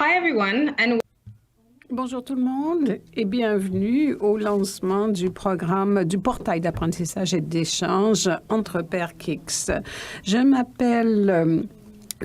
Hi everyone, and Bonjour tout le monde et bienvenue au lancement du programme du portail d'apprentissage et d'échange entre pairs KICS. Je m'appelle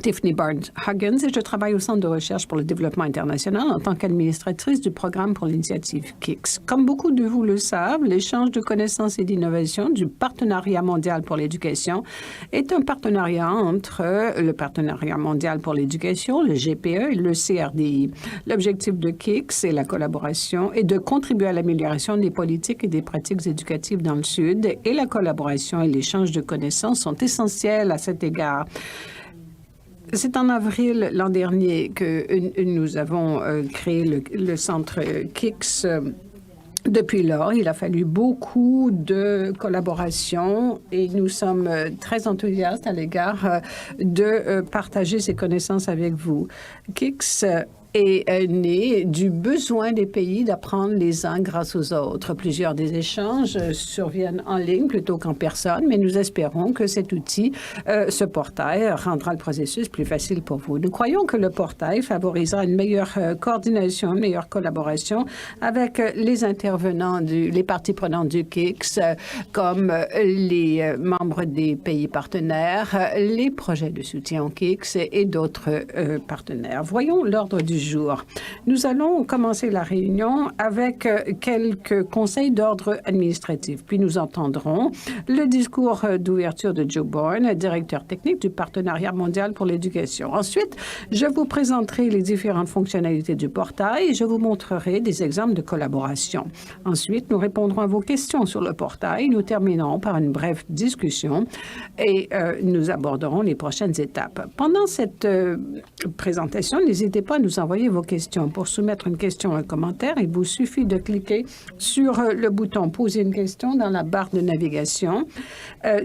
Tiffany Barnes-Huggins et je travaille au Centre de recherche pour le développement international en tant qu'administratrice du programme pour l'initiative KICS. Comme beaucoup de vous le savent, l'échange de connaissances et d'innovation du Partenariat mondial pour l'éducation est un partenariat entre le Partenariat mondial pour l'éducation, le GPE et le CRDI. L'objectif de KICS et la collaboration est de contribuer à l'amélioration des politiques et des pratiques éducatives dans le Sud et la collaboration et l'échange de connaissances sont essentiels à cet égard. C'est en avril l'an dernier que nous avons créé le centre KICS. Depuis lors, il a fallu beaucoup de collaboration et nous sommes très enthousiastes à l'égard de partager ces connaissances avec vous. KICS est né du besoin des pays d'apprendre les uns grâce aux autres. Plusieurs des échanges surviennent en ligne plutôt qu'en personne, mais nous espérons que cet outil, ce portail, rendra le processus plus facile pour vous. Nous croyons que le portail favorisera une meilleure coordination, une meilleure collaboration avec les intervenants, les parties prenantes du KICS, comme les membres des pays partenaires, les projets de soutien au KICS et d'autres partenaires. Voyons l'ordre du jour. Nous allons commencer la réunion avec quelques conseils d'ordre administratif. Puis nous entendrons le discours d'ouverture de Joe Bourne, directeur technique du Partenariat mondial pour l'éducation. Ensuite, je vous présenterai les différentes fonctionnalités du portail et je vous montrerai des exemples de collaboration. Ensuite, nous répondrons à vos questions sur le portail. Nous terminerons par une brève discussion et nous aborderons les prochaines étapes. Pendant cette présentation, n'hésitez pas à nous envoyer vos questions. Pour soumettre une question ou un commentaire, il vous suffit de cliquer sur le bouton « Poser une question » dans la barre de navigation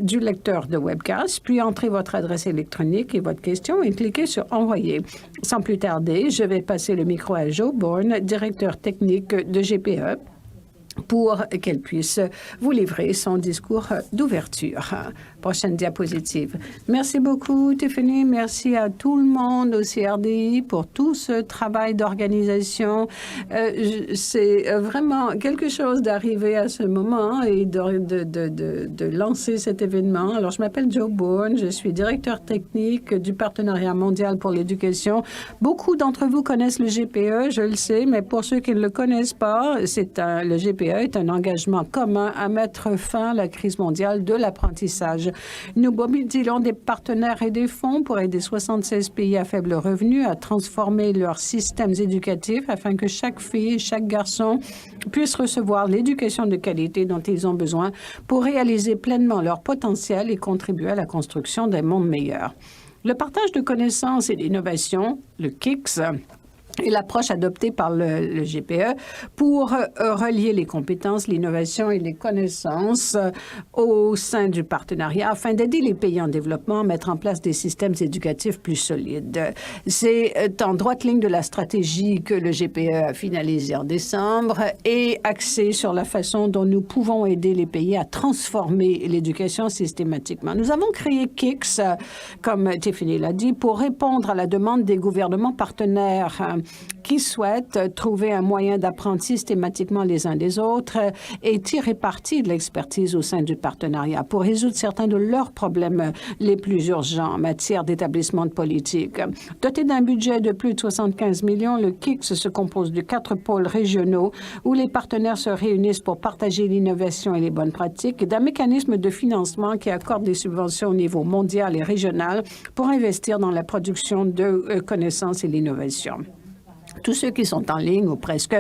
du lecteur de webcast, puis entrez votre adresse électronique et votre question et cliquez sur « Envoyer ». Sans plus tarder, je vais passer le micro à Joe Bourne, directeur technique de GPE, pour qu'elle puisse vous livrer son discours d'ouverture. Prochaine diapositive. Merci beaucoup, Tiffany. Merci à tout le monde au CRDI pour tout ce travail d'organisation. C'est vraiment quelque chose d'arriver à ce moment et de lancer cet événement. Alors, je m'appelle Joe Bourne. Je suis directeur technique du Partenariat mondial pour l'éducation. Beaucoup d'entre vous connaissent le GPE, je le sais, mais pour ceux qui ne le connaissent pas, le GPE est un engagement commun à mettre fin à la crise mondiale de l'apprentissage. Nous mobilisons des partenaires et des fonds pour aider 76 pays à faible revenu à transformer leurs systèmes éducatifs afin que chaque fille et chaque garçon puisse recevoir l'éducation de qualité dont ils ont besoin pour réaliser pleinement leur potentiel et contribuer à la construction d'un monde meilleur. Le partage de connaissances et d'innovation, le KICS, et l'approche adoptée par le GPE pour relier les compétences, l'innovation et les connaissances au sein du partenariat afin d'aider les pays en développement à mettre en place des systèmes éducatifs plus solides. C'est en droite ligne de la stratégie que le GPE a finalisée en décembre et axé sur la façon dont nous pouvons aider les pays à transformer l'éducation systématiquement. Nous avons créé KICS, comme Tiffany l'a dit, pour répondre à la demande des gouvernements partenaires qui souhaitent trouver un moyen d'apprendre systématiquement les uns des autres et tirer parti de l'expertise au sein du partenariat pour résoudre certains de leurs problèmes les plus urgents en matière d'établissement de politique. Doté d'un budget de plus de 75 millions, le KICS se compose de 4 pôles régionaux où les partenaires se réunissent pour partager l'innovation et les bonnes pratiques et d'un mécanisme de financement qui accorde des subventions au niveau mondial et régional pour investir dans la production de connaissances et l'innovation. Tous ceux qui sont en ligne, ou presque,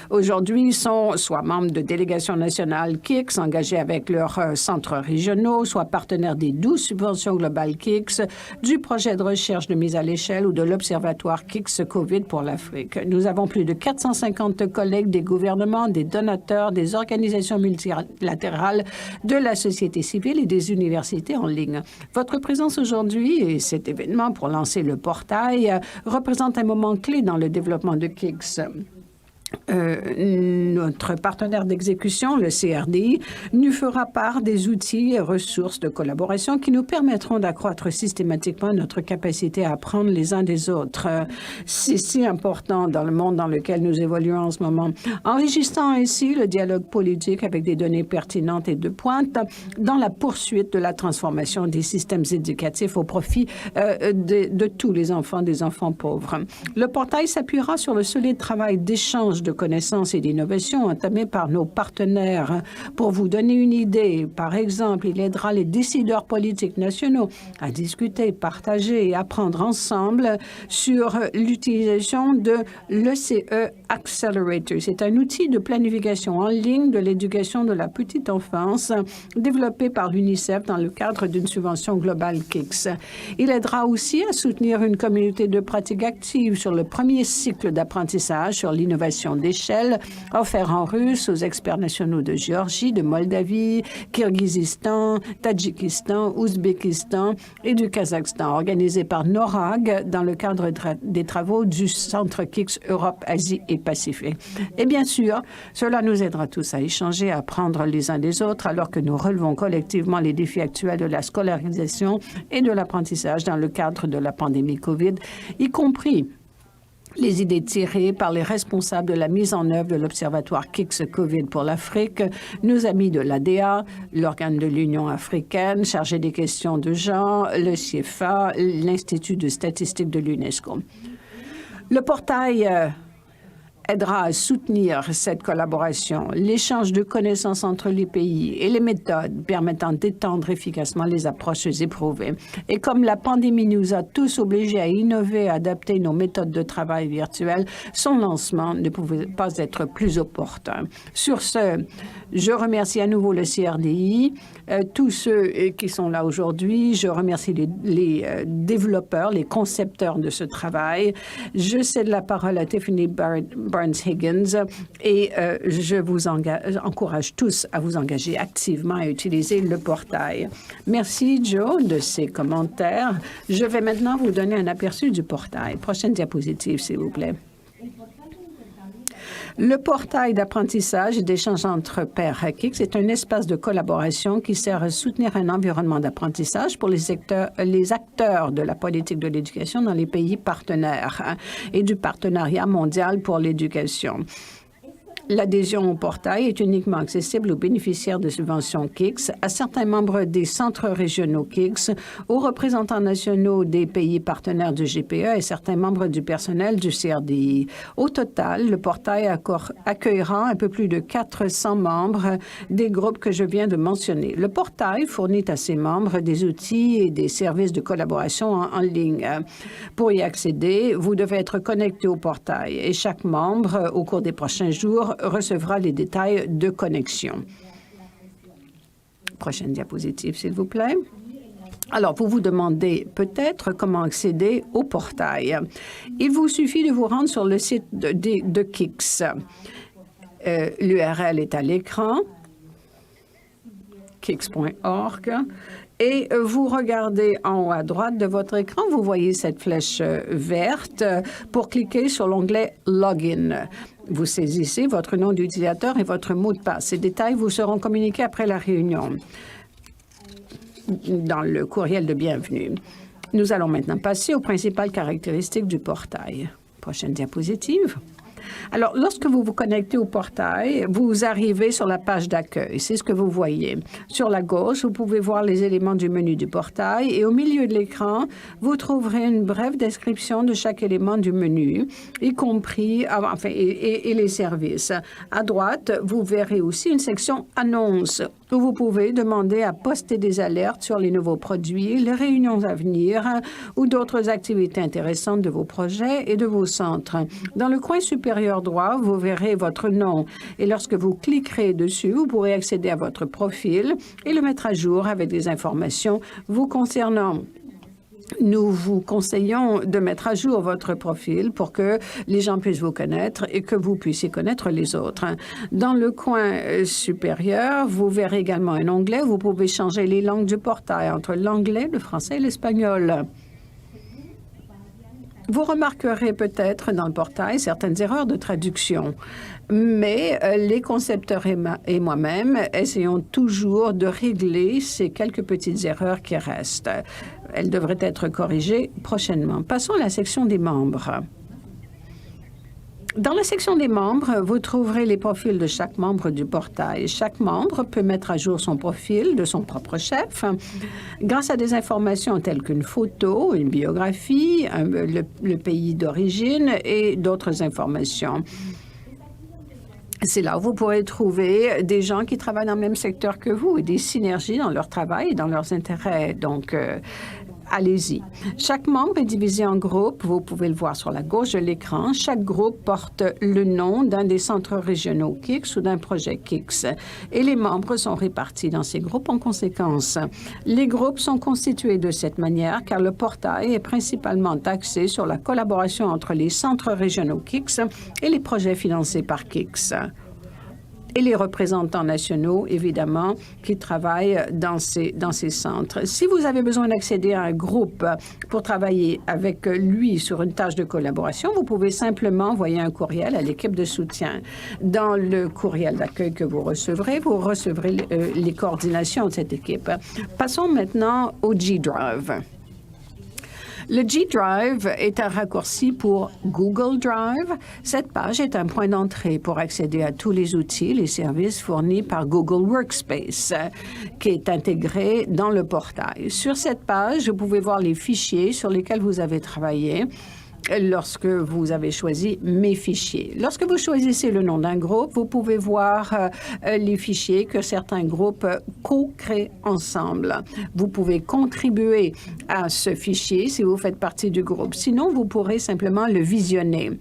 aujourd'hui sont soit membres de délégations nationales KICS engagés avec leurs centres régionaux, soit partenaires des 12 subventions globales KICS, du projet de recherche de mise à l'échelle ou de l'Observatoire KICS COVID pour l'Afrique. Nous avons plus de 450 collègues des gouvernements, des donateurs, des organisations multilatérales, de la société civile et des universités en ligne. Votre présence aujourd'hui et cet événement pour lancer le portail représente un moment clé dans le développement de KICS. notre partenaire d'exécution, le CRDI, nous fera part des outils et ressources de collaboration qui nous permettront d'accroître systématiquement notre capacité à apprendre les uns des autres. C'est si important dans le monde dans lequel nous évoluons en ce moment, enrichissant ainsi le dialogue politique avec des données pertinentes et de pointe dans la poursuite de la transformation des systèmes éducatifs au profit de tous les enfants, des enfants pauvres. Le portail s'appuiera sur le solide travail d'échange de connaissances et d'innovation entamé par nos partenaires. Pour vous donner une idée, par exemple, il aidera les décideurs politiques nationaux à discuter, partager et apprendre ensemble sur l'utilisation de l'ECE Accelerator. C'est un outil de planification en ligne de l'éducation de la petite enfance développé par l'UNICEF dans le cadre d'une subvention globale KICS. Il aidera aussi à soutenir une communauté de pratiques actives sur le premier cycle d'apprentissage sur l'innovation d'échelle offert en russe aux experts nationaux de Géorgie, de Moldavie, Kirghizistan, Tadjikistan, Ouzbékistan et du Kazakhstan, organisé par NORAG dans le cadre des travaux du Centre KICS Europe, Asie et Pacifique. Et bien sûr, cela nous aidera tous à échanger, à apprendre les uns des autres alors que nous relevons collectivement les défis actuels de la scolarisation et de l'apprentissage dans le cadre de la pandémie COVID, y compris les idées tirées par les responsables de la mise en œuvre de l'Observatoire KICS COVID pour l'Afrique, nos amis de l'ADA, l'organe de l'Union africaine chargé des questions de genre, le CIEFA, l'Institut de statistique de l'UNESCO. Le portail aidera à soutenir cette collaboration, l'échange de connaissances entre les pays et les méthodes permettant d'étendre efficacement les approches éprouvées. Et comme la pandémie nous a tous obligés à innover, à adapter nos méthodes de travail virtuelles, son lancement ne pouvait pas être plus opportun. Sur ce, je remercie à nouveau le CRDI, tous ceux qui sont là aujourd'hui. Je remercie les développeurs, les concepteurs de ce travail. Je cède la parole à Tiffany Barnes-Higgins et je vous encourage tous à vous engager activement à utiliser le portail. Merci, Joe, de ces commentaires. Je vais maintenant vous donner un aperçu du portail. Prochaine diapositive, s'il vous plaît. Le portail d'apprentissage et d'échange entre pairs KICS est un espace de collaboration qui sert à soutenir un environnement d'apprentissage pour les acteurs de la politique de l'éducation dans les pays partenaires et du partenariat mondial pour l'éducation. L'adhésion au portail est uniquement accessible aux bénéficiaires de subventions KICS, à certains membres des centres régionaux KICS, aux représentants nationaux des pays partenaires du GPE et certains membres du personnel du CRDI. Au total, le portail accueillera un peu plus de 400 membres des groupes que je viens de mentionner. Le portail fournit à ses membres des outils et des services de collaboration en ligne. Pour y accéder, vous devez être connecté au portail et chaque membre, au cours des prochains jours, recevra les détails de connexion. Prochaine diapositive, s'il vous plaît. Alors, vous vous demandez peut-être comment accéder au portail. Il vous suffit de vous rendre sur le site de KICS. L'URL est à l'écran, kics.org. Et vous regardez en haut à droite de votre écran, vous voyez cette flèche verte pour cliquer sur l'onglet « Login ». Vous saisissez votre nom d'utilisateur et votre mot de passe. Ces détails vous seront communiqués après la réunion dans le courriel de bienvenue. Nous allons maintenant passer aux principales caractéristiques du portail. Prochaine diapositive. Alors, lorsque vous vous connectez au portail, vous arrivez sur la page d'accueil. C'est ce que vous voyez. Sur la gauche, vous pouvez voir les éléments du menu du portail et au milieu de l'écran, vous trouverez une brève description de chaque élément du menu, y compris et les services. À droite, vous verrez aussi une section annonces où vous pouvez demander à poster des alertes sur les nouveaux produits, les réunions à venir ou d'autres activités intéressantes de vos projets et de vos centres. Dans le coin supérieur droit, vous verrez votre nom et lorsque vous cliquerez dessus, vous pourrez accéder à votre profil et le mettre à jour avec des informations vous concernant. Nous vous conseillons de mettre à jour votre profil pour que les gens puissent vous connaître et que vous puissiez connaître les autres. Dans le coin supérieur, vous verrez également un onglet où vous pouvez changer les langues du portail entre l'anglais, le français et l'espagnol. Vous remarquerez peut-être dans le portail certaines erreurs de traduction, mais les concepteurs et moi-même essayons toujours de régler ces quelques petites erreurs qui restent. Elles devraient être corrigées prochainement. Passons à la section des membres. Dans la section des membres, vous trouverez les profils de chaque membre du portail. Chaque membre peut mettre à jour son profil de son propre chef grâce à des informations telles qu'une photo, une biographie, le pays d'origine et d'autres informations. C'est là où vous pourrez trouver des gens qui travaillent dans le même secteur que vous et des synergies dans leur travail et dans leurs intérêts. Donc, allez-y. Chaque membre est divisé en groupes. Vous pouvez le voir sur la gauche de l'écran. Chaque groupe porte le nom d'un des centres régionaux KIX ou d'un projet KIX. Et les membres sont répartis dans ces groupes en conséquence. Les groupes sont constitués de cette manière car le portail est principalement axé sur la collaboration entre les centres régionaux KIX et les projets financés par KIX. Et les représentants nationaux, évidemment, qui travaillent dans ces centres. Si vous avez besoin d'accéder à un groupe pour travailler avec lui sur une tâche de collaboration, vous pouvez simplement envoyer un courriel à l'équipe de soutien. Dans le courriel d'accueil que vous recevrez les coordinations de cette équipe. Passons maintenant au G-Drive. Le G-Drive est un raccourci pour Google Drive. Cette page est un point d'entrée pour accéder à tous les outils, les services fournis par Google Workspace, qui est intégré dans le portail. Sur cette page, vous pouvez voir les fichiers sur lesquels vous avez travaillé lorsque vous avez choisi « Mes fichiers ». Lorsque vous choisissez le nom d'un groupe, vous pouvez voir les fichiers que certains groupes co-créent ensemble. Vous pouvez contribuer à ce fichier si vous faites partie du groupe. Sinon, vous pourrez simplement le visionner.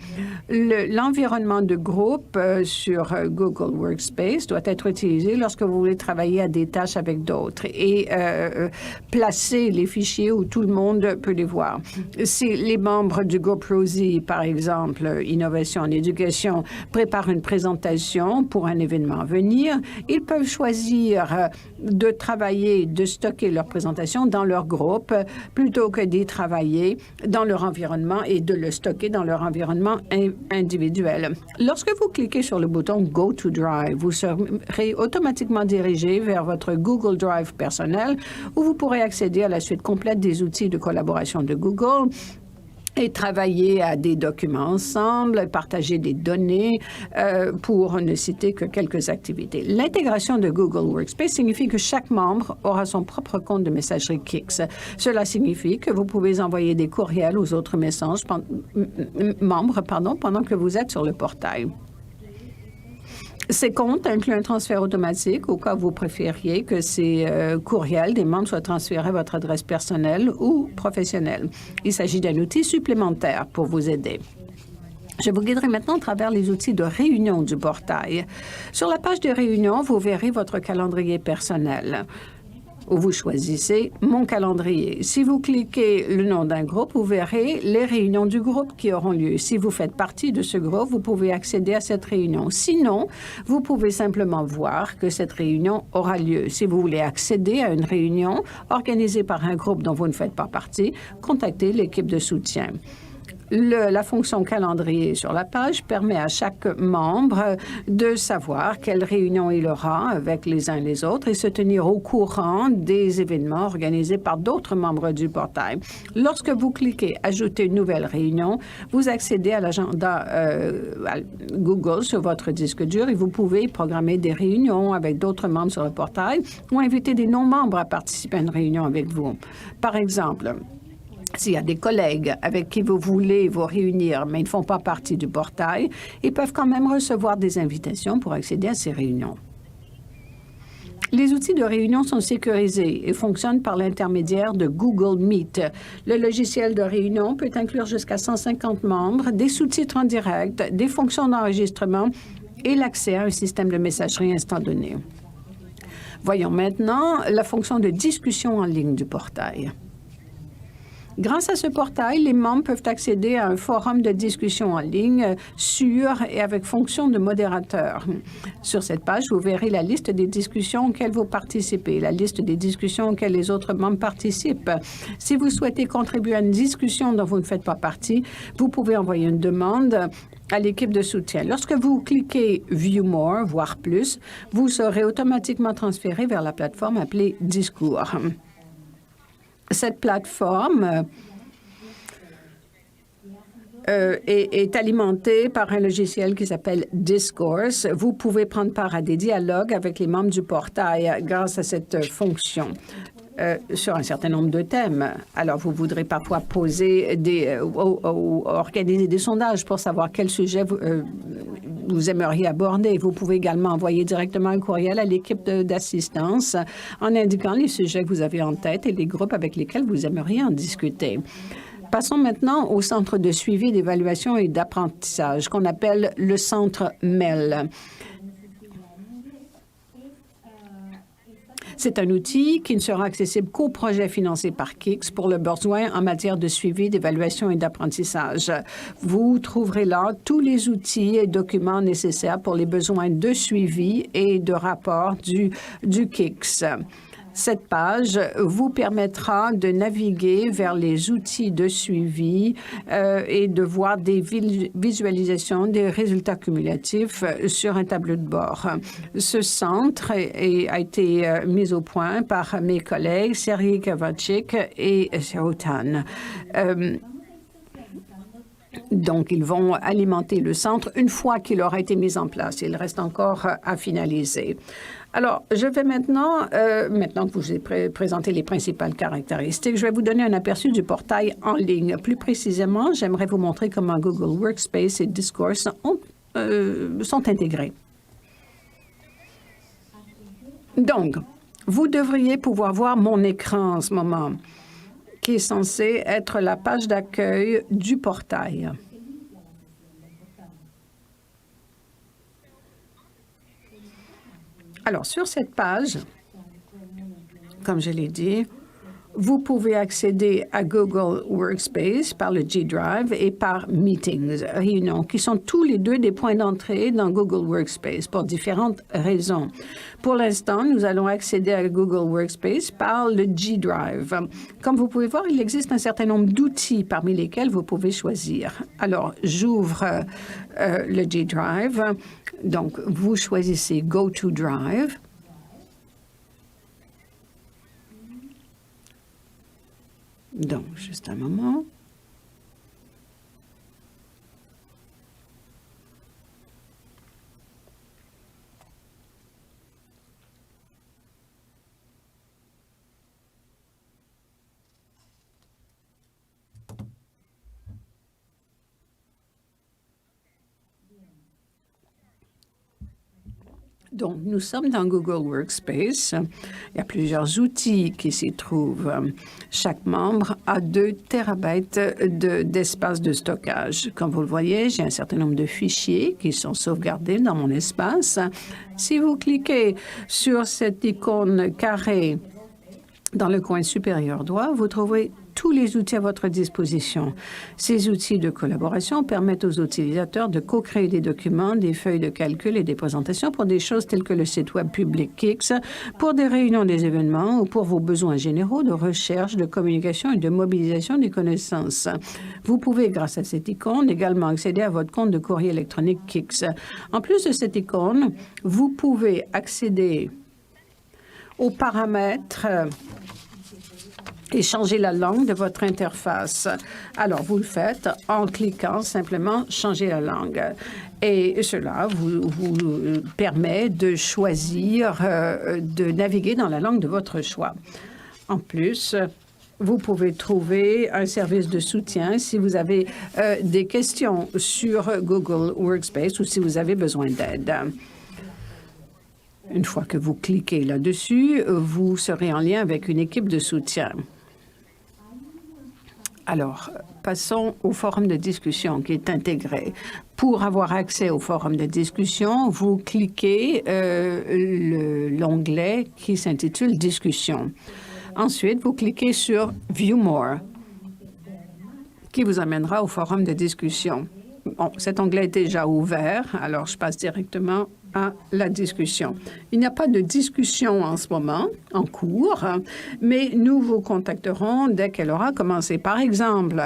L'environnement de groupe sur Google Workspace doit être utilisé lorsque vous voulez travailler à des tâches avec d'autres et placer les fichiers où tout le monde peut les voir. Si les membres du groupe Rosie, par exemple, Innovation en éducation, prépare une présentation pour un événement à venir, ils peuvent choisir de travailler, de stocker leur présentation dans leur groupe plutôt que d'y travailler dans leur environnement et de le stocker dans leur environnement individuel. Lorsque vous cliquez sur le bouton Go to Drive, vous serez automatiquement dirigé vers votre Google Drive personnel où vous pourrez accéder à la suite complète des outils de collaboration de Google et travailler à des documents ensemble, partager des données, pour ne citer que quelques activités. L'intégration de Google Workspace signifie que chaque membre aura son propre compte de messagerie KIX. Cela signifie que vous pouvez envoyer des courriels aux autres membres pendant que vous êtes sur le portail. Ces comptes incluent un transfert automatique au cas où vous préfériez que ces courriels des membres soient transférés à votre adresse personnelle ou professionnelle. Il s'agit d'un outil supplémentaire pour vous aider. Je vous guiderai maintenant à travers les outils de réunion du portail. Sur la page de réunion, vous verrez votre calendrier personnel, où vous choisissez « Mon calendrier ». Si vous cliquez le nom d'un groupe, vous verrez les réunions du groupe qui auront lieu. Si vous faites partie de ce groupe, vous pouvez accéder à cette réunion. Sinon, vous pouvez simplement voir que cette réunion aura lieu. Si vous voulez accéder à une réunion organisée par un groupe dont vous ne faites pas partie, contactez l'équipe de soutien. La fonction calendrier sur la page permet à chaque membre de savoir quelle réunion il aura avec les uns et les autres et se tenir au courant des événements organisés par d'autres membres du portail. Lorsque vous cliquez « Ajouter une nouvelle réunion », vous accédez à l'agenda Google sur votre disque dur et vous pouvez programmer des réunions avec d'autres membres sur le portail ou inviter des non-membres à participer à une réunion avec vous. Par exemple, s'il y a des collègues avec qui vous voulez vous réunir, mais ils ne font pas partie du portail, ils peuvent quand même recevoir des invitations pour accéder à ces réunions. Les outils de réunion sont sécurisés et fonctionnent par l'intermédiaire de Google Meet. Le logiciel de réunion peut inclure jusqu'à 150 membres, des sous-titres en direct, des fonctions d'enregistrement et l'accès à un système de messagerie instantanée. Voyons maintenant la fonction de discussion en ligne du portail. Grâce à ce portail, les membres peuvent accéder à un forum de discussion en ligne sûr et avec fonction de modérateur. Sur cette page, vous verrez la liste des discussions auxquelles vous participez, la liste des discussions auxquelles les autres membres participent. Si vous souhaitez contribuer à une discussion dont vous ne faites pas partie, vous pouvez envoyer une demande à l'équipe de soutien. Lorsque vous cliquez View More, voir plus, vous serez automatiquement transféré vers la plateforme appelée Discours. Cette plateforme est alimentée par un logiciel qui s'appelle Discourse. Vous pouvez prendre part à des dialogues avec les membres du portail grâce à cette fonction. Sur un certain nombre de thèmes. Alors, vous voudrez parfois poser ou organiser des sondages pour savoir quel sujet vous aimeriez aborder. Vous pouvez également envoyer directement un courriel à l'équipe d'assistance en indiquant les sujets que vous avez en tête et les groupes avec lesquels vous aimeriez en discuter. Passons maintenant au centre de suivi, d'évaluation et d'apprentissage, qu'on appelle le centre MEL. C'est un outil qui ne sera accessible qu'aux projets financés par KIX pour le besoin en matière de suivi, d'évaluation et d'apprentissage. Vous trouverez là tous les outils et documents nécessaires pour les besoins de suivi et de rapport du KIX. Cette page vous permettra de naviguer vers les outils de suivi et de voir des visualisations des résultats cumulatifs sur un tableau de bord. Ce centre a été mis au point par mes collègues Sergei Kavachik et Seroutan. Donc, ils vont alimenter le centre une fois qu'il aura été mis en place. Il reste encore à finaliser. Alors, je vais maintenant que je vous ai présenté les principales caractéristiques, je vais vous donner un aperçu du portail en ligne. Plus précisément, j'aimerais vous montrer comment Google Workspace et Discourse sont intégrés. Donc, vous devriez pouvoir voir mon écran en ce moment, qui est censé être la page d'accueil du portail. Alors, sur cette page, comme je l'ai dit, vous pouvez accéder à Google Workspace par le G Drive et par Meetings, réunions, qui sont tous les deux des points d'entrée dans Google Workspace pour différentes raisons. Pour l'instant, nous allons accéder à Google Workspace par le G Drive. Comme vous pouvez voir, il existe un certain nombre d'outils parmi lesquels vous pouvez choisir. Alors, j'ouvre le G Drive. Donc, vous choisissez Go to Drive. Donc, juste un moment. Donc, nous sommes dans Google Workspace. Il y a plusieurs outils qui s'y trouvent. Chaque membre a 2 térabytes d'espace de stockage. Comme vous le voyez, j'ai un certain nombre de fichiers qui sont sauvegardés dans mon espace. Si vous cliquez sur cette icône carrée dans le coin supérieur droit, vous trouverez tous les outils à votre disposition. Ces outils de collaboration permettent aux utilisateurs de co-créer des documents, des feuilles de calcul et des présentations pour des choses telles que le site web public KIX, pour des réunions, des événements ou pour vos besoins généraux de recherche, de communication et de mobilisation des connaissances. Vous pouvez, grâce à cette icône, également accéder à votre compte de courrier électronique KIX. En plus de cette icône, vous pouvez accéder aux paramètres et changer la langue de votre interface. Alors, vous le faites en cliquant simplement « Changer la langue ». Et cela vous permet de choisir, de naviguer dans la langue de votre choix. En plus, vous pouvez trouver un service de soutien si vous avez des questions sur Google Workspace ou si vous avez besoin d'aide. Une fois que vous cliquez là-dessus, vous serez en lien avec une équipe de soutien. Alors, passons au forum de discussion qui est intégré. Pour avoir accès au forum de discussion, vous cliquez l'onglet qui s'intitule « Discussion ». Ensuite, vous cliquez sur « View More ». qui vous amènera au forum de discussion. Bon, cet onglet est déjà ouvert, alors je passe directement à la discussion. Il n'y a pas de discussion en ce moment, en cours, mais nous vous contacterons dès qu'elle aura commencé. Par exemple,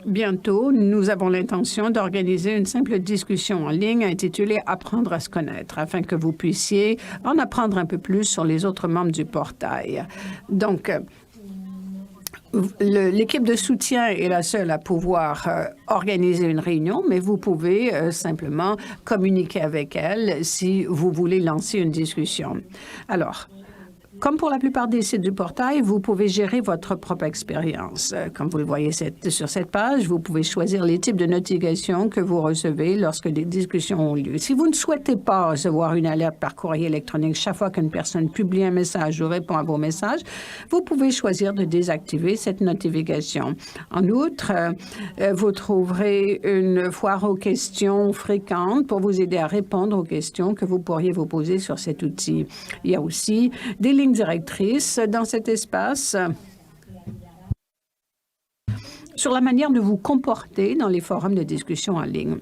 bientôt, nous avons l'intention d'organiser une simple discussion en ligne intitulée « Apprendre à se connaître » afin que vous puissiez en apprendre un peu plus sur les autres membres du portail. Donc, l'équipe de soutien est la seule à pouvoir organiser une réunion, mais vous pouvez simplement communiquer avec elle si vous voulez lancer une discussion. Alors, comme pour la plupart des sites du portail, vous pouvez gérer votre propre expérience. Comme vous le voyez sur cette page, vous pouvez choisir les types de notifications que vous recevez lorsque des discussions ont lieu. Si vous ne souhaitez pas recevoir une alerte par courrier électronique chaque fois qu'une personne publie un message ou répond à vos messages, vous pouvez choisir de désactiver cette notification. En outre, vous trouverez une foire aux questions fréquentes pour vous aider à répondre aux questions que vous pourriez vous poser sur cet outil. Il y a aussi des lignes directrices dans cet espace sur la manière de vous comporter dans les forums de discussion en ligne.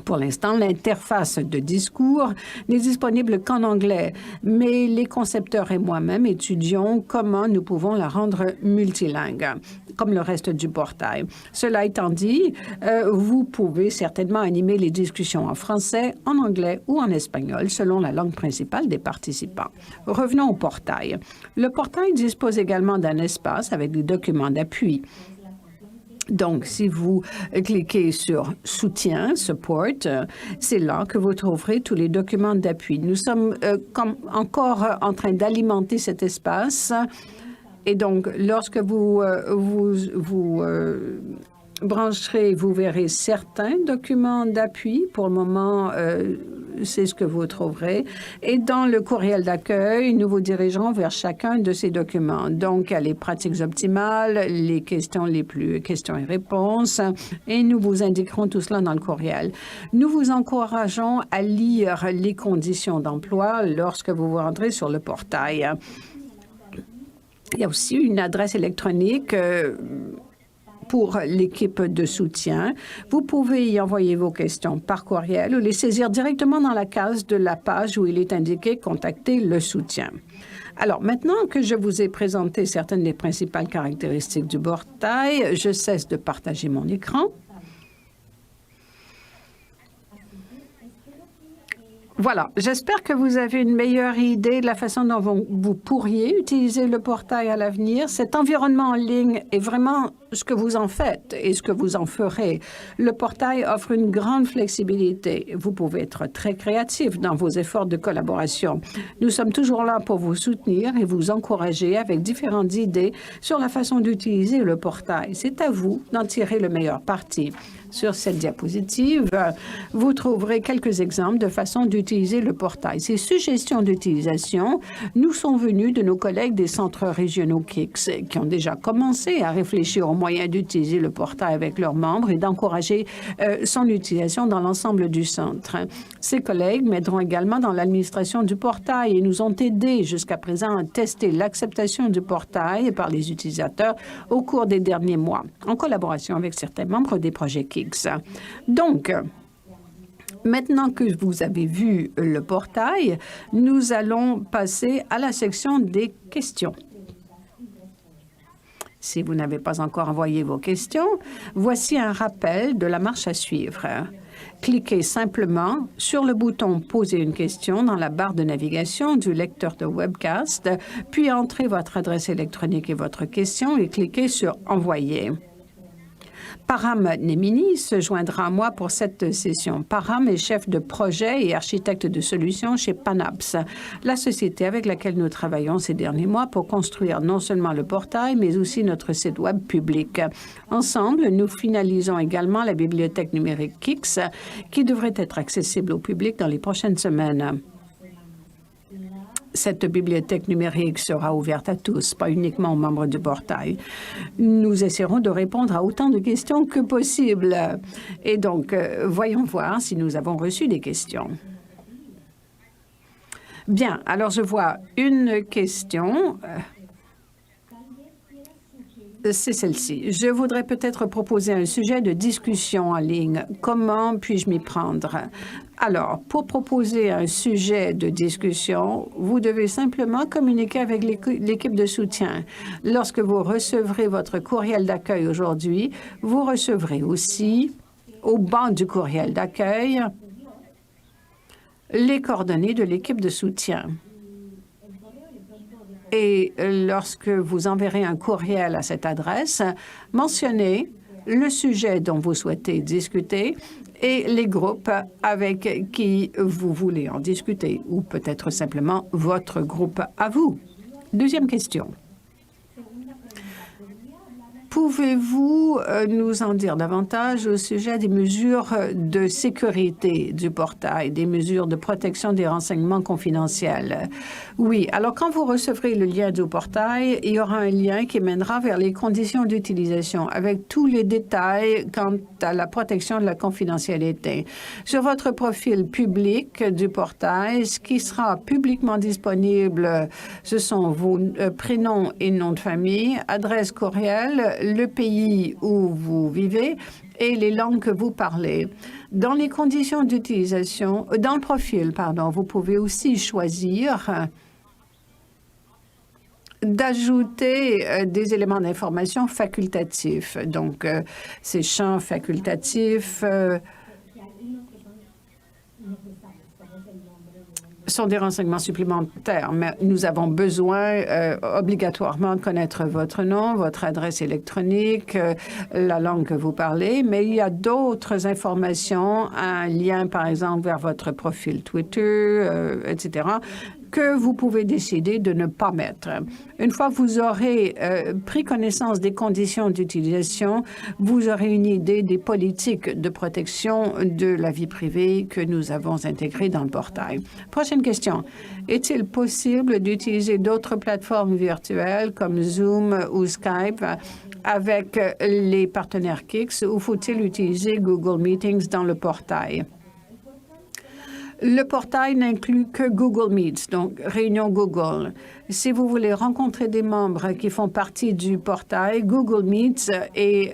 Pour l'instant, l'interface de discours n'est disponible qu'en anglais, mais les concepteurs et moi-même étudions comment nous pouvons la rendre multilingue, comme le reste du portail. Cela étant dit, vous pouvez certainement animer les discussions en français, en anglais ou en espagnol, selon la langue principale des participants. Revenons au portail. Le portail dispose également d'un espace avec des documents d'appui. Donc, si vous cliquez sur « Soutien », « Support », c'est là que vous trouverez tous les documents d'appui. Nous sommes encore en train d'alimenter cet espace. Et donc, lorsque vous brancherez, vous verrez certains documents d'appui. Pour le moment, c'est ce que vous trouverez. Et dans le courriel d'accueil, nous vous dirigerons vers chacun de ces documents. Donc, il y a les pratiques optimales, les questions questions et réponses, et nous vous indiquerons tout cela dans le courriel. Nous vous encourageons à lire les conditions d'emploi lorsque vous vous rendrez sur le portail. Il y a aussi une adresse électronique pour l'équipe de soutien. Vous pouvez y envoyer vos questions par courriel ou les saisir directement dans la case de la page où il est indiqué « Contacter le soutien ». Alors, maintenant que je vous ai présenté certaines des principales caractéristiques du portail, je cesse de partager mon écran. Voilà, j'espère que vous avez une meilleure idée de la façon dont vous pourriez utiliser le portail à l'avenir. Cet environnement en ligne est vraiment ce que vous en faites et ce que vous en ferez. Le portail offre une grande flexibilité. Vous pouvez être très créatif dans vos efforts de collaboration. Nous sommes toujours là pour vous soutenir et vous encourager avec différentes idées sur la façon d'utiliser le portail. C'est à vous d'en tirer le meilleur parti. Sur cette diapositive, vous trouverez quelques exemples de façon d'utiliser le portail. Ces suggestions d'utilisation nous sont venues de nos collègues des centres régionaux KICS qui ont déjà commencé à réfléchir aux moyens d'utiliser le portail avec leurs membres et d'encourager son utilisation dans l'ensemble du centre. Ces collègues m'aideront également dans l'administration du portail et nous ont aidés jusqu'à présent à tester l'acceptation du portail par les utilisateurs au cours des derniers mois, en collaboration avec certains membres des projets KICS. Donc, maintenant que vous avez vu le portail, nous allons passer à la section des questions. Si vous n'avez pas encore envoyé vos questions, voici un rappel de la marche à suivre. Cliquez simplement sur le bouton « Poser une question » dans la barre de navigation du lecteur de webcast, puis entrez votre adresse électronique et votre question et cliquez sur « Envoyer ». Param Nemini se joindra à moi pour cette session. Param est chef de projet et architecte de solutions chez Panaps, la société avec laquelle nous travaillons ces derniers mois pour construire non seulement le portail, mais aussi notre site web public. Ensemble, nous finalisons également la bibliothèque numérique KICS, qui devrait être accessible au public dans les prochaines semaines. Cette bibliothèque numérique sera ouverte à tous, pas uniquement aux membres du portail. Nous essaierons de répondre à autant de questions que possible. Et donc, voyons voir si nous avons reçu des questions. Bien, alors je vois une question. c'est celle-ci. Je voudrais peut-être proposer un sujet de discussion en ligne. Comment puis-je m'y prendre? Alors, pour proposer un sujet de discussion, vous devez simplement communiquer avec l'équipe de soutien. Lorsque vous recevrez votre courriel d'accueil aujourd'hui, vous recevrez aussi, au banc du courriel d'accueil, les coordonnées de l'équipe de soutien. Et lorsque vous enverrez un courriel à cette adresse, mentionnez le sujet dont vous souhaitez discuter et les groupes avec qui vous voulez en discuter, ou peut-être simplement votre groupe à vous. Deuxième question. Pouvez-vous nous en dire davantage au sujet des mesures de sécurité du portail, des mesures de protection des renseignements confidentiels? Oui, alors quand vous recevrez le lien du portail, il y aura un lien qui mènera vers les conditions d'utilisation avec tous les détails quant à la protection de la confidentialité. Sur votre profil public du portail, ce qui sera publiquement disponible, ce sont vos prénoms et noms de famille, adresse courriel, le pays où vous vivez et les langues que vous parlez. Dans les conditions d'utilisation, dans le profil, pardon, vous pouvez aussi choisir d'ajouter des éléments d'information facultatifs. Donc, ces champs facultatifs sont des renseignements supplémentaires, mais nous avons besoin obligatoirement de connaître votre nom, votre adresse électronique, la langue que vous parlez, mais il y a d'autres informations, un lien par exemple vers votre profil Twitter, etc., que vous pouvez décider de ne pas mettre. Une fois que vous aurez pris connaissance des conditions d'utilisation, vous aurez une idée des politiques de protection de la vie privée que nous avons intégrées dans le portail. Prochaine question. Est-il possible d'utiliser d'autres plateformes virtuelles comme Zoom ou Skype avec les partenaires Kix ou faut-il utiliser Google Meetings dans le portail? Le portail n'inclut que Google Meet, donc réunion Google. Si vous voulez rencontrer des membres qui font partie du portail, Google Meet est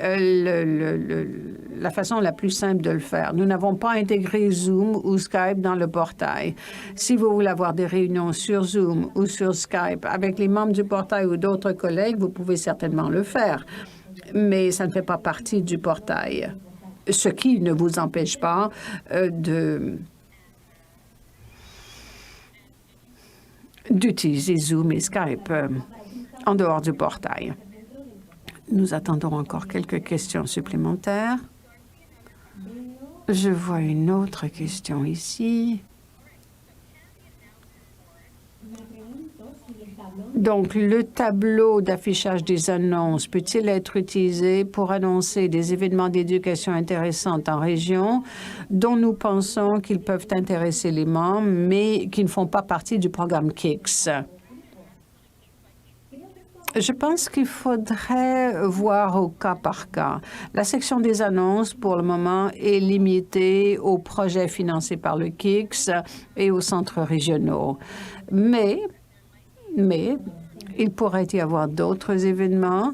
la façon la plus simple de le faire. Nous n'avons pas intégré Zoom ou Skype dans le portail. Si vous voulez avoir des réunions sur Zoom ou sur Skype avec les membres du portail ou d'autres collègues, vous pouvez certainement le faire, mais ça ne fait pas partie du portail, ce qui ne vous empêche pas d'utiliser Zoom et Skype en dehors du portail. Nous attendons encore quelques questions supplémentaires. Je vois une autre question ici. Donc, le tableau d'affichage des annonces peut-il être utilisé pour annoncer des événements d'éducation intéressants en région dont nous pensons qu'ils peuvent intéresser les membres, mais qui ne font pas partie du programme KICS? Je pense qu'il faudrait voir au cas par cas. La section des annonces, pour le moment, est limitée aux projets financés par le KICS et aux centres régionaux. Mais il pourrait y avoir d'autres événements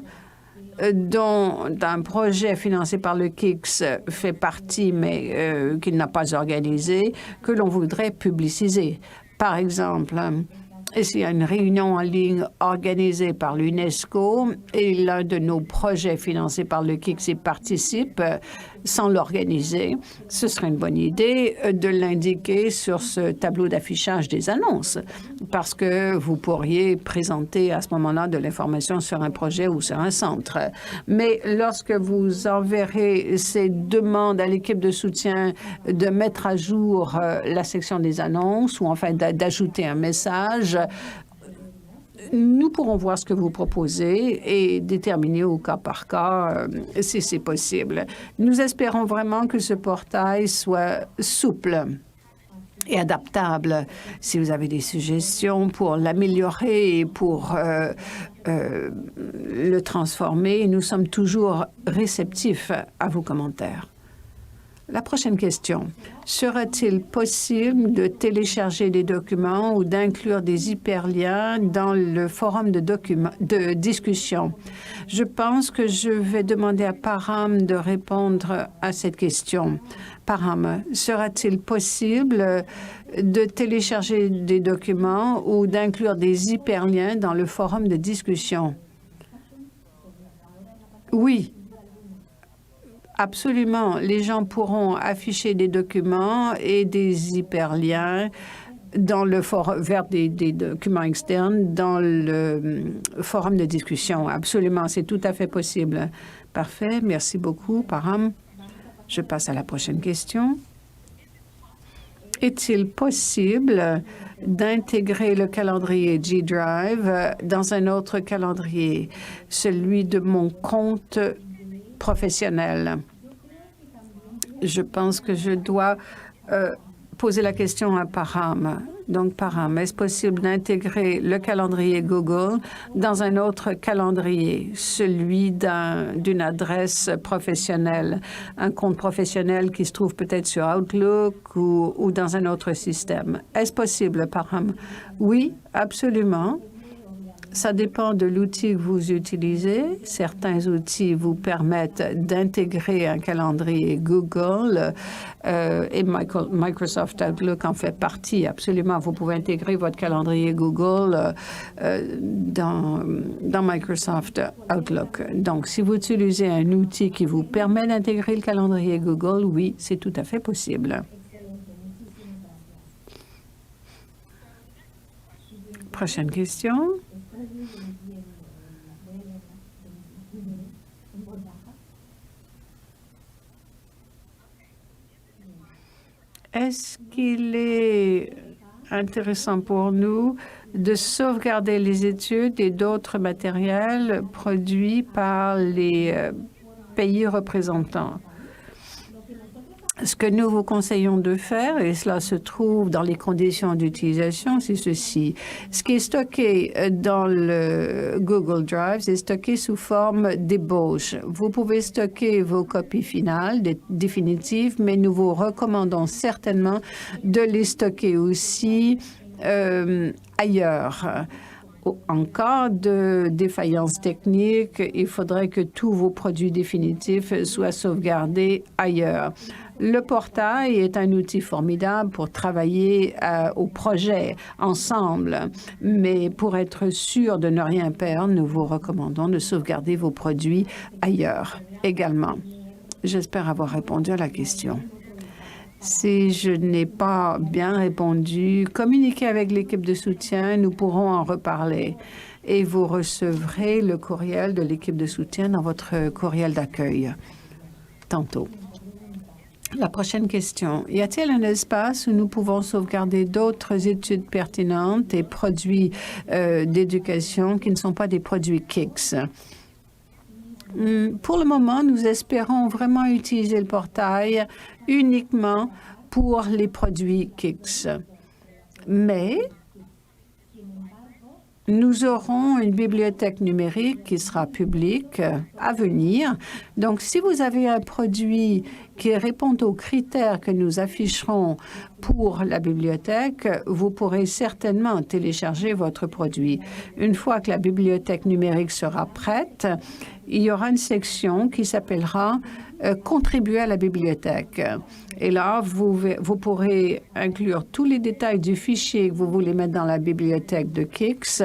dont un projet financé par le KICS fait partie, mais qu'il n'a pas organisé, que l'on voudrait publiciser. Par exemple, s'il y a une réunion en ligne organisée par l'UNESCO et l'un de nos projets financés par le KICS y participe sans l'organiser, ce serait une bonne idée de l'indiquer sur ce tableau d'affichage des annonces parce que vous pourriez présenter à ce moment-là de l'information sur un projet ou sur un centre. Mais lorsque vous enverrez ces demandes à l'équipe de soutien de mettre à jour la section des annonces ou enfin d'ajouter un message, nous pourrons voir ce que vous proposez et déterminer au cas par cas si c'est possible. Nous espérons vraiment que ce portail soit souple et adaptable. Si vous avez des suggestions pour l'améliorer et pour le transformer, nous sommes toujours réceptifs à vos commentaires. La prochaine question. Sera-t-il possible de télécharger des documents ou d'inclure des hyperliens dans le forum de discussion? Je pense que je vais demander à Parham de répondre à cette question. Parham, sera-t-il possible de télécharger des documents ou d'inclure des hyperliens dans le forum de discussion? Oui. Absolument. Les gens pourront afficher des documents et des hyperliens dans le forum, vers des documents externes dans le forum de discussion. Absolument, c'est tout à fait possible. Parfait. Merci beaucoup, Parham. Je passe à la prochaine question. Est-il possible d'intégrer le calendrier G-Drive dans un autre calendrier, celui de mon compte professionnel? Je pense que je dois poser la question à Parham. Donc, Parham, est-ce possible d'intégrer le calendrier Google dans un autre calendrier, celui d'une adresse professionnelle, un compte professionnel qui se trouve peut-être sur Outlook ou dans un autre système? Est-ce possible, Parham? Oui, absolument. Ça dépend de l'outil que vous utilisez. Certains outils vous permettent d'intégrer un calendrier Google et Microsoft Outlook en fait partie. Absolument, vous pouvez intégrer votre calendrier Google dans Microsoft Outlook. Donc, si vous utilisez un outil qui vous permet d'intégrer le calendrier Google, oui, c'est tout à fait possible. Prochaine question. Est-ce qu'il est intéressant pour nous de sauvegarder les études et d'autres matériels produits par les pays représentants? Ce que nous vous conseillons de faire, et cela se trouve dans les conditions d'utilisation, c'est ceci. Ce qui est stocké dans le Google Drive, c'est stocké sous forme d'ébauche. Vous pouvez stocker vos copies finales, définitives, mais nous vous recommandons certainement de les stocker aussi ailleurs. En cas de défaillance technique, il faudrait que tous vos produits définitifs soient sauvegardés ailleurs. Le portail est un outil formidable pour travailler au projet ensemble, mais pour être sûr de ne rien perdre, nous vous recommandons de sauvegarder vos produits ailleurs également. J'espère avoir répondu à la question. Si je n'ai pas bien répondu, communiquez avec l'équipe de soutien, nous pourrons en reparler. Et vous recevrez le courriel de l'équipe de soutien dans votre courriel d'accueil tantôt. La prochaine question. Y a-t-il un espace où nous pouvons sauvegarder d'autres études pertinentes et produits d'éducation qui ne sont pas des produits KICS? Pour le moment, nous espérons vraiment utiliser le portail uniquement pour les produits KICS. Mais nous aurons une bibliothèque numérique qui sera publique à venir. Donc, si vous avez un produit qui répond aux critères que nous afficherons pour la bibliothèque, vous pourrez certainement télécharger votre produit. Une fois que la bibliothèque numérique sera prête, il y aura une section qui s'appellera Contribuer à la bibliothèque. Et là, vous pourrez inclure tous les détails du fichier que vous voulez mettre dans la bibliothèque de KICS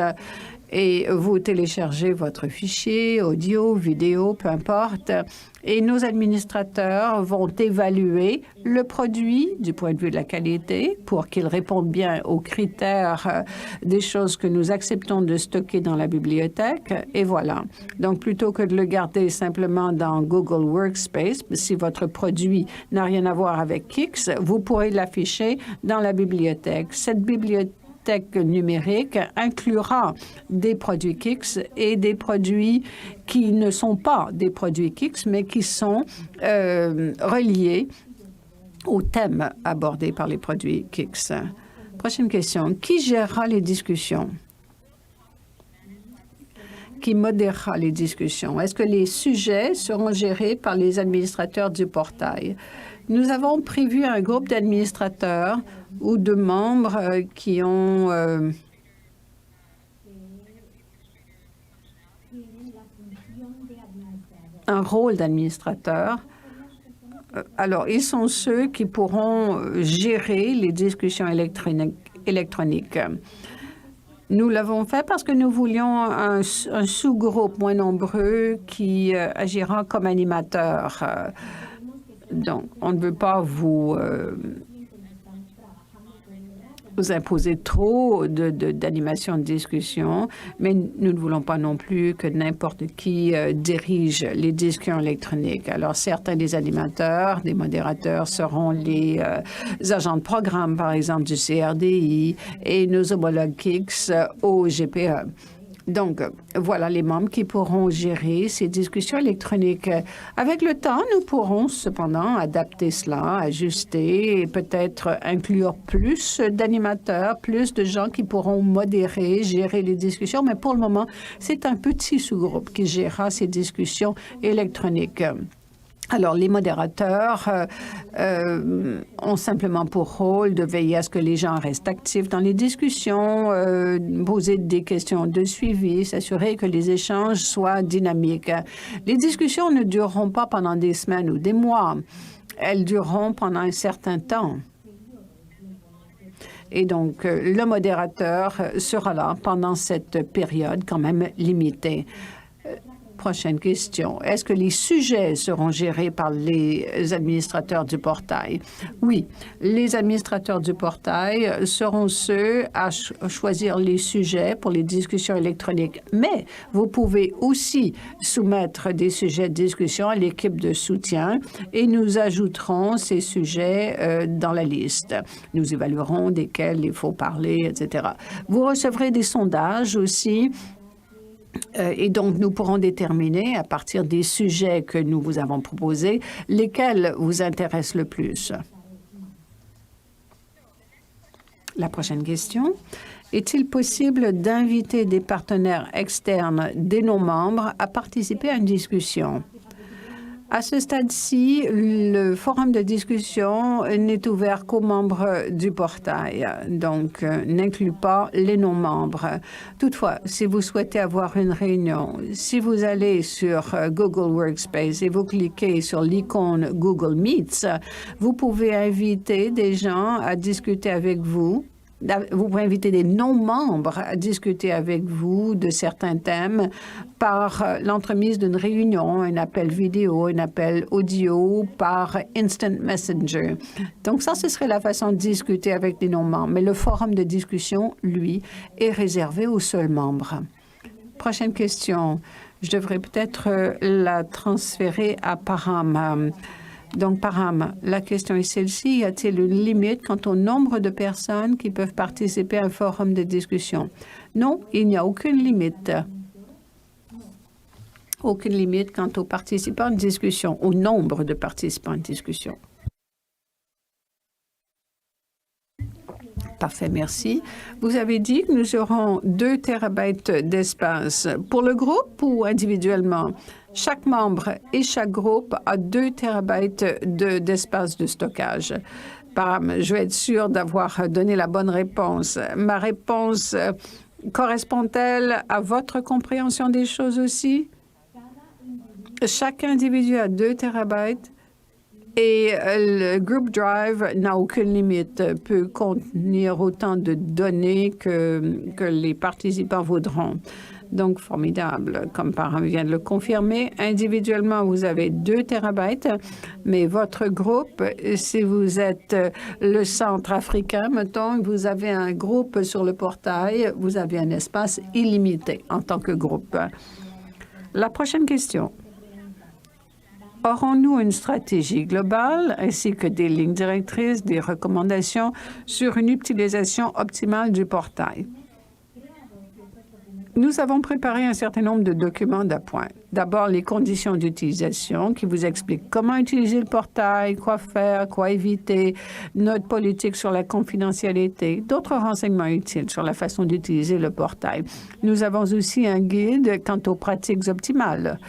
et vous téléchargez votre fichier, audio, vidéo, peu importe. Et nos administrateurs vont évaluer le produit du point de vue de la qualité pour qu'il réponde bien aux critères des choses que nous acceptons de stocker dans la bibliothèque. Et voilà. Donc, plutôt que de le garder simplement dans Google Workspace, si votre produit n'a rien à voir avec KICS, vous pourrez l'afficher dans la bibliothèque. Cette bibliothèque numérique inclura des produits KICS et des produits qui ne sont pas des produits KICS, mais qui sont reliés au thème abordé par les produits KICS. Prochaine question. Qui gérera les discussions? Qui modérera les discussions? Est-ce que les sujets seront gérés par les administrateurs du portail? Nous avons prévu un groupe d'administrateurs ou de membres qui ont un rôle d'administrateur. Alors, ils sont ceux qui pourront gérer les discussions électroniques. Nous l'avons fait parce que nous voulions un sous-groupe moins nombreux qui agira comme animateur. Donc, on ne veut pas vous imposer trop d'animation de discussion, mais nous ne voulons pas non plus que n'importe qui dirige les discussions électroniques. Alors, certains des animateurs, des modérateurs seront les agents de programme, par exemple, du CRDI et nos homologues KIX au GPE. Donc, voilà les membres qui pourront gérer ces discussions électroniques. Avec le temps, nous pourrons cependant adapter cela, ajuster et peut-être inclure plus d'animateurs, plus de gens qui pourront modérer, gérer les discussions. Mais pour le moment, c'est un petit sous-groupe qui gérera ces discussions électroniques. Alors, les modérateurs ont simplement pour rôle de veiller à ce que les gens restent actifs dans les discussions, poser des questions de suivi, s'assurer que les échanges soient dynamiques. Les discussions ne dureront pas pendant des semaines ou des mois. Elles dureront pendant un certain temps. Et donc, le modérateur sera là pendant cette période quand même limitée. Prochaine question. Est-ce que les sujets seront gérés par les administrateurs du portail? Oui, les administrateurs du portail seront ceux à choisir les sujets pour les discussions électroniques. Mais vous pouvez aussi soumettre des sujets de discussion à l'équipe de soutien et nous ajouterons ces sujets dans la liste. Nous évaluerons desquels il faut parler, etc. Vous recevrez des sondages aussi. Et donc, nous pourrons déterminer, à partir des sujets que nous vous avons proposés, lesquels vous intéressent le plus. La prochaine question. Est-il possible d'inviter des partenaires externes des non-membres à participer à une discussion? À ce stade-ci, le forum de discussion n'est ouvert qu'aux membres du portail, donc n'inclut pas les non-membres. Toutefois, si vous souhaitez avoir une réunion, si vous allez sur Google Workspace et vous cliquez sur l'icône Google Meets, vous pouvez inviter des gens à discuter avec vous. Vous pouvez inviter des non-membres à discuter avec vous de certains thèmes par l'entremise d'une réunion, un appel vidéo, un appel audio par Instant Messenger. Donc ça, ce serait la façon de discuter avec des non-membres. Mais le forum de discussion, lui, est réservé aux seuls membres. Prochaine question. Je devrais peut-être la transférer à Param. Donc, Param, la question est celle-ci. Y a-t-il une limite quant au nombre de personnes qui peuvent participer à un forum de discussion? Non, il n'y a aucune limite. Aucune limite quant aux participants de discussion, au nombre de participants de discussion. Parfait, merci. Vous avez dit que nous aurons 2 terabytes d'espace pour le groupe ou individuellement? Chaque membre et chaque groupe a 2 terabytes d'espace de stockage. Je vais être sûre d'avoir donné la bonne réponse. Ma réponse correspond-elle à votre compréhension des choses aussi? Chaque individu a 2 terabytes. Et le Group Drive n'a aucune limite, peut contenir autant de données que les participants voudront. Donc, formidable, comme Param vient de le confirmer. Individuellement, vous avez 2 terabytes, mais votre groupe, si vous êtes le centre africain, mettons, vous avez un groupe sur le portail, vous avez un espace illimité en tant que groupe. La prochaine question. Aurons-nous une stratégie globale ainsi que des lignes directrices, des recommandations sur une utilisation optimale du portail? Nous avons préparé un certain nombre de documents d'appoint. D'abord, les conditions d'utilisation qui vous expliquent comment utiliser le portail, quoi faire, quoi éviter, notre politique sur la confidentialité, d'autres renseignements utiles sur la façon d'utiliser le portail. Nous avons aussi un guide quant aux pratiques optimales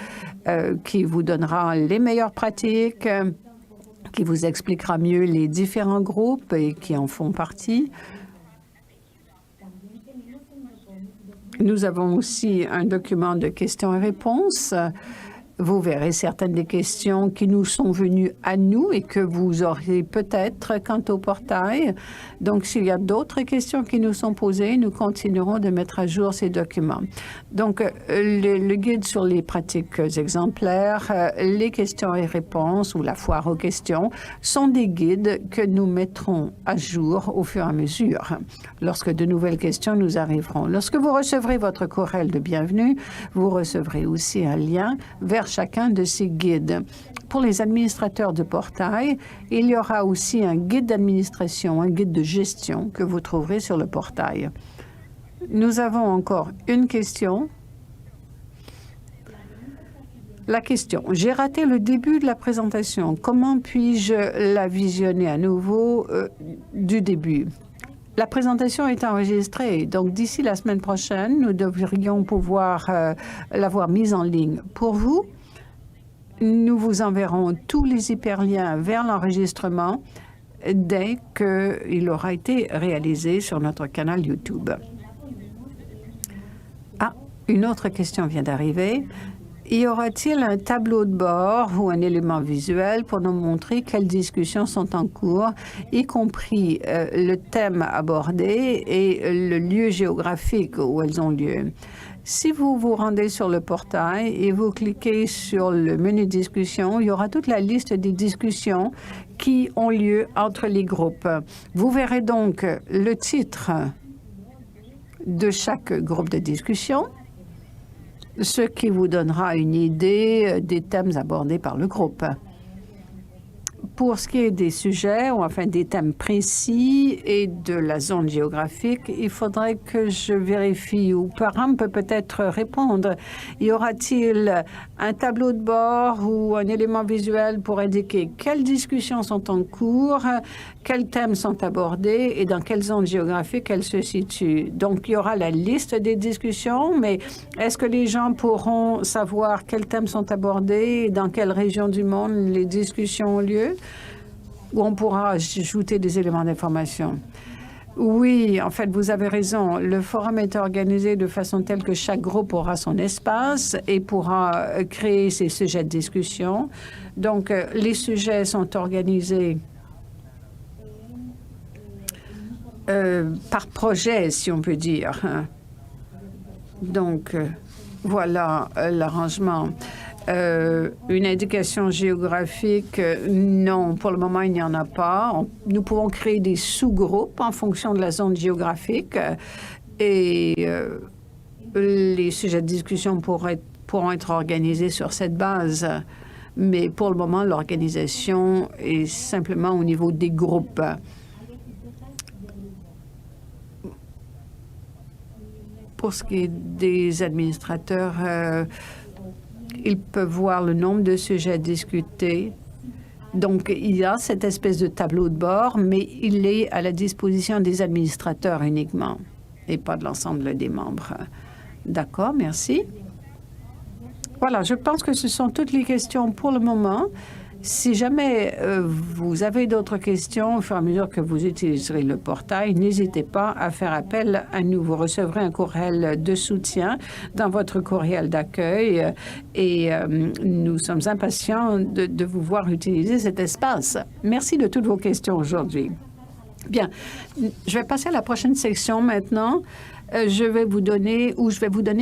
qui vous donnera les meilleures pratiques, qui vous expliquera mieux les différents groupes et qui en font partie. Nous avons aussi un document de questions et réponses. Vous verrez certaines des questions qui nous sont venues à nous et que vous aurez peut-être quant au portail. Donc, s'il y a d'autres questions qui nous sont posées, nous continuerons de mettre à jour ces documents. Donc, le guide sur les pratiques exemplaires, les questions et réponses ou la foire aux questions sont des guides que nous mettrons à jour au fur et à mesure lorsque de nouvelles questions nous arriveront. Lorsque vous recevrez votre courriel de bienvenue, vous recevrez aussi un lien vers chacun de ces guides. Pour les administrateurs de portail, il y aura aussi un guide d'administration, un guide de gestion que vous trouverez sur le portail. Nous avons encore une question. La question, j'ai raté le début de la présentation. Comment puis-je la visionner à nouveau du début? La présentation est enregistrée, donc d'ici la semaine prochaine, nous devrions pouvoir l'avoir mise en ligne pour vous. Nous vous enverrons tous les hyperliens vers l'enregistrement dès qu'il aura été réalisé sur notre canal YouTube. Ah, une autre question vient d'arriver. Y aura-t-il un tableau de bord ou un élément visuel pour nous montrer quelles discussions sont en cours, y compris le thème abordé et le lieu géographique où elles ont lieu? Si vous vous rendez sur le portail et vous cliquez sur le menu discussion, il y aura toute la liste des discussions qui ont lieu entre les groupes. Vous verrez donc le titre de chaque groupe de discussion, ce qui vous donnera une idée des thèmes abordés par le groupe. Pour ce qui est des sujets, ou enfin des thèmes précis et de la zone géographique, il faudrait que je vérifie, ou Param peut peut-être répondre. Y aura-t-il un tableau de bord ou un élément visuel pour indiquer quelles discussions sont en cours, quels thèmes sont abordés et dans quelle zone géographique elles se situent? Donc, il y aura la liste des discussions, mais est-ce que les gens pourront savoir quels thèmes sont abordés et dans quelle région du monde les discussions ont lieu? Ou on pourra ajouter des éléments d'information? Oui, en fait, vous avez raison. Le forum est organisé de façon telle que chaque groupe aura son espace et pourra créer ses sujets de discussion. Donc, les sujets sont organisés par projet, si on peut dire. Donc, voilà l'arrangement. Une indication géographique, non, pour le moment, il n'y en a pas. Nous pouvons créer des sous-groupes en fonction de la zone géographique et les sujets de discussion pourront être organisés sur cette base. Mais pour le moment, l'organisation est simplement au niveau des groupes. Pour ce qui est des administrateurs, ils peuvent voir le nombre de sujets discutés. Donc, il y a cette espèce de tableau de bord, mais il est à la disposition des administrateurs uniquement et pas de l'ensemble des membres. D'accord, merci. Voilà, je pense que ce sont toutes les questions pour le moment. Si jamais vous avez d'autres questions au fur et à mesure que vous utiliserez le portail, n'hésitez pas à faire appel à nous. Vous recevrez un courriel de soutien dans votre courriel d'accueil et nous sommes impatients de vous voir utiliser cet espace. Merci de toutes vos questions aujourd'hui. Bien, je vais passer à la prochaine section maintenant. Je vais vous donner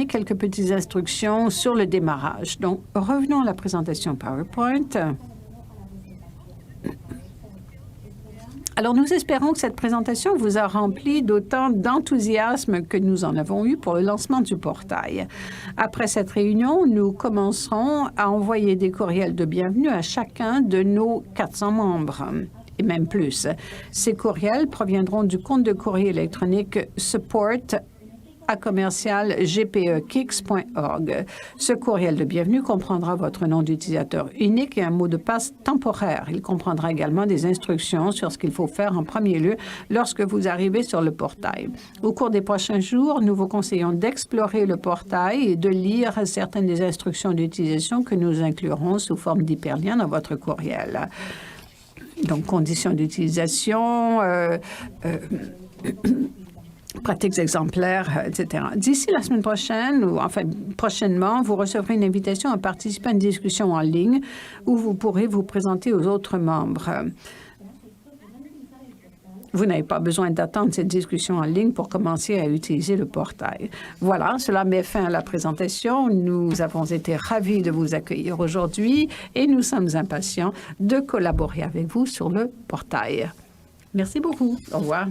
quelques petites instructions sur le démarrage. Donc, revenons à la présentation PowerPoint. Alors, nous espérons que cette présentation vous a rempli d'autant d'enthousiasme que nous en avons eu pour le lancement du portail. Après cette réunion, nous commencerons à envoyer des courriels de bienvenue à chacun de nos 400 membres. Et même plus. Ces courriels proviendront du compte de courrier électronique support@gpekix.org. Ce courriel de bienvenue comprendra votre nom d'utilisateur unique et un mot de passe temporaire. Il comprendra également des instructions sur ce qu'il faut faire en premier lieu lorsque vous arrivez sur le portail. Au cours des prochains jours, nous vous conseillons d'explorer le portail et de lire certaines des instructions d'utilisation que nous inclurons sous forme d'hyperlien dans votre courriel. donc conditions d'utilisation, pratiques exemplaires, etc. D'ici la semaine prochaine, ou enfin prochainement, vous recevrez une invitation à participer à une discussion en ligne où vous pourrez vous présenter aux autres membres. Vous n'avez pas besoin d'attendre cette discussion en ligne pour commencer à utiliser le portail. Voilà, cela met fin à la présentation. Nous avons été ravis de vous accueillir aujourd'hui et nous sommes impatients de collaborer avec vous sur le portail. Merci beaucoup. Au revoir.